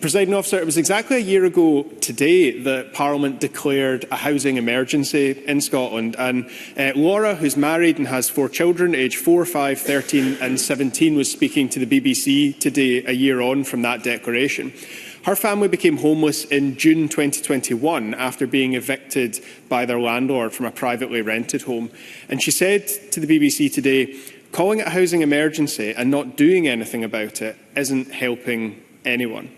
Presiding Officer, it was exactly a year ago today that Parliament declared a housing emergency in Scotland. And Laura, who's married and has 4 children, aged 4, 5, 13 and 17, was speaking to the BBC today, a year on from that declaration. Her family became homeless in June 2021 after being evicted by their landlord from a privately rented home. And she said to the BBC today, calling it a housing emergency and not doing anything about it isn't helping anyone.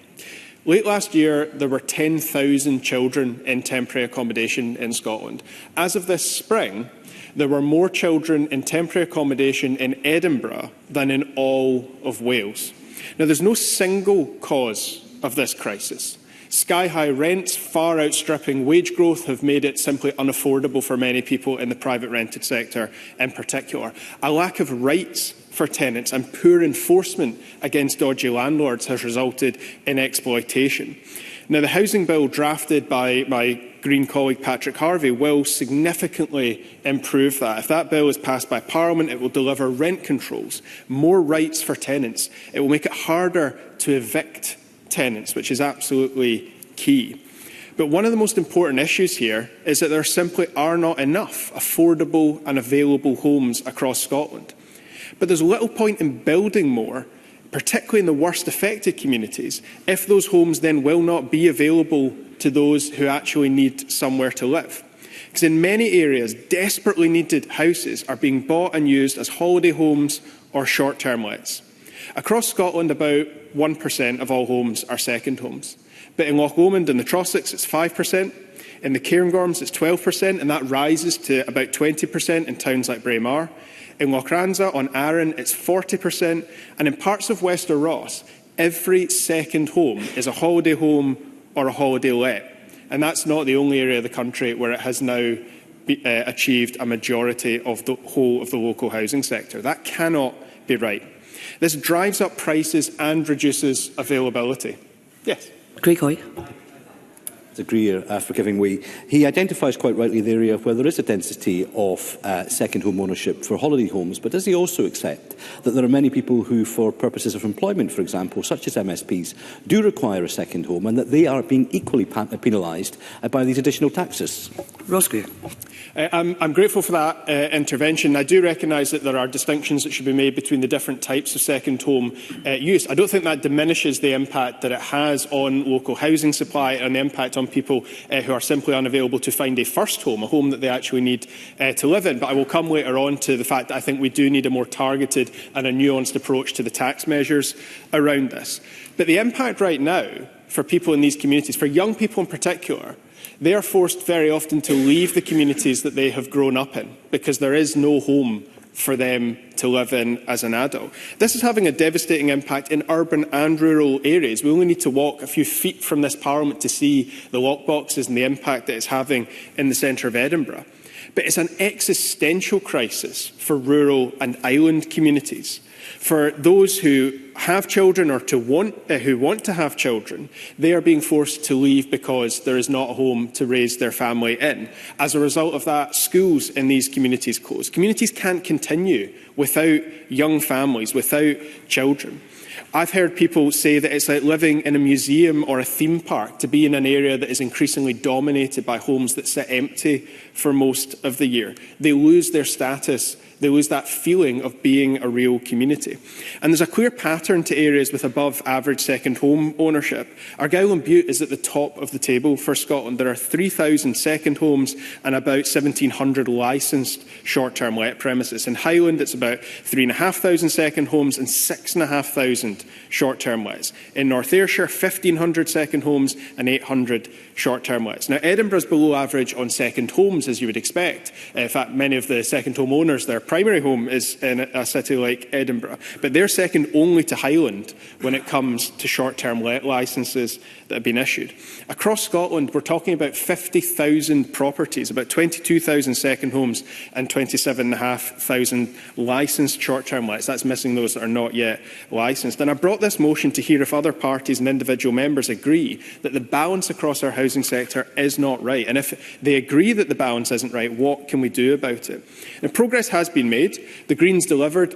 Late last year, there were 10,000 children in temporary accommodation in Scotland. As of this spring, there were more children in temporary accommodation in Edinburgh than in all of Wales. Now, there's no single cause of this crisis. Sky-high rents, far outstripping wage growth, have made it simply unaffordable for many people in the private rented sector in particular. A lack of rights for tenants and poor enforcement against dodgy landlords has resulted in exploitation. Now, the housing bill drafted by my Green colleague Patrick Harvie will significantly improve that. If that bill is passed by Parliament, it will deliver rent controls, more rights for tenants. It will make it harder to evict tenants, which is absolutely key. But one of the most important issues here is that there simply are not enough affordable and available homes across Scotland. But there's little point in building more, particularly in the worst affected communities, if those homes then will not be available to those who actually need somewhere to live. Because in many areas, desperately needed houses are being bought and used as holiday homes or short-term lets. Across Scotland, about 1% of all homes are second homes. But in Loch Lomond and the Trossachs, it's 5%. In the Cairngorms, it's 12%, and that rises to about 20% in towns like Braemar. In Lochranza on Arran, it's 40%, and in parts of Wester Ross, every second home is a holiday home or a holiday let. And that's not the only area of the country where it has now achieved a majority of the whole of the local housing sector. That cannot be right. This drives up prices and reduces availability. Yes. Craig Hoy. The Greer for giving way. He identifies quite rightly the area where there is a density of second home ownership for holiday homes, but does he also accept that there are many people who, for purposes of employment, for example, such as MSPs, do require a second home and that they are being equally penalised by these additional taxes? Ross Greer. I'm grateful for that intervention. I do recognise that there are distinctions that should be made between the different types of second home use. I don't think that diminishes the impact that it has on local housing supply and the impact on people who are simply unavailable to find a first home, a home that they actually need to live in. But I will come later on to the fact that I think we do need a more targeted and a nuanced approach to the tax measures around this. But the impact right now for people in these communities, for young people in particular, they are forced very often to leave the communities that they have grown up in because there is no home for them to live in as an adult. This is having a devastating impact in urban and rural areas. We only need to walk a few feet from this Parliament to see the lockboxes and the impact that it's having in the centre of Edinburgh. But it's an existential crisis for rural and island communities. For those who have children or who want to have children, they are being forced to leave because there is not a home to raise their family in. As a result of that, schools in these communities close. Communities can't continue without young families, without children. I've heard people say that it's like living in a museum or a theme park to be in an area that is increasingly dominated by homes that sit empty for most of the year. They lose their status. They lose that feeling of being a real community. And there's a clear pattern to areas with above average second home ownership. Argyll and Bute is at the top of the table for Scotland. There are 3,000 second homes and about 1,700 licensed short-term let premises. In Highland, it's about 3,500 second homes and 6,500 short-term lets. In North Ayrshire, 1,500 second homes and 800 short-term lets. Now, Edinburgh's below average on second homes, as you would expect. In fact, many of the second home owners, their primary home is in a city like Edinburgh. But they're second only to Highland when it comes to short-term let licences that have been issued. Across Scotland, we're talking about 50,000 properties, about 22,000 second homes and 27,500 licensed short-term lets. That's missing those that are not yet licensed. And I brought this motion to hear if other parties and individual members agree that the balance across our housing sector is not right. And if they agree that the balance isn't right, what can we do about it? Now, progress has been made. The Greens delivered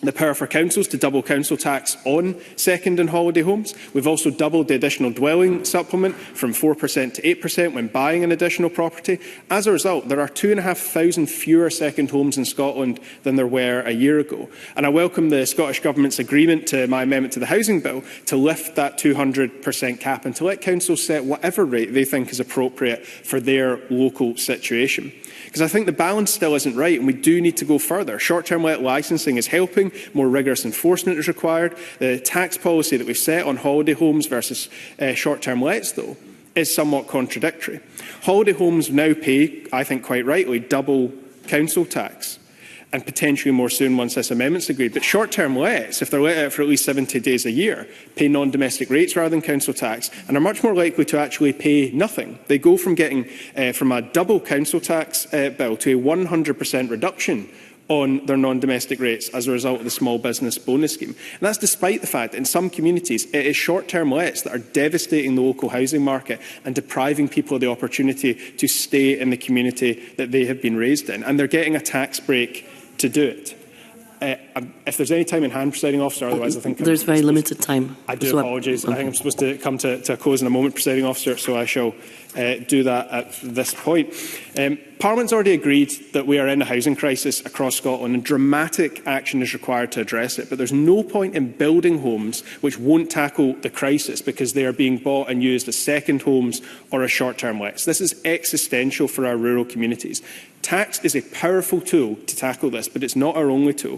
the power for councils to double council tax on second and holiday homes. We've also doubled the additional dwelling supplement from 4% to 8% when buying an additional property. As a result, there are 2,500 fewer second homes in Scotland than there were a year ago. And I welcome the Scottish Government's agreement to my amendment to the Housing Bill to lift that 200% cap and to let councils set whatever rate they think is appropriate for their local situation. Because I think the balance still isn't right and we do need to go further. Short-term let licensing is helping, more rigorous enforcement is required. The tax policy that we've set on holiday homes versus short-term lets, though, is somewhat contradictory. Holiday homes now pay, I think quite rightly, double council tax, and potentially more soon once this amendment's agreed. But short-term lets, if they're let out for at least 70 days a year, pay non-domestic rates rather than council tax and are much more likely to actually pay nothing. They go from getting from a double council tax bill to a 100% reduction on their non-domestic rates as a result of the small business bonus scheme. And that's despite the fact that in some communities it is short-term lets that are devastating the local housing market and depriving people of the opportunity to stay in the community that they have been raised in. And they're getting a tax break to do it. If there's any time in hand, Presiding Officer, otherwise I think there's very limited time. I do apologise. I think I'm supposed to come to a close in a moment, Presiding Officer, so I shall do that at this point. Parliament's already agreed that we are in a housing crisis across Scotland and dramatic action is required to address it. But there's no point in building homes which won't tackle the crisis because they are being bought and used as second homes or as short-term lets. This is existential for our rural communities. Tax is a powerful tool to tackle this, but it's not our only tool.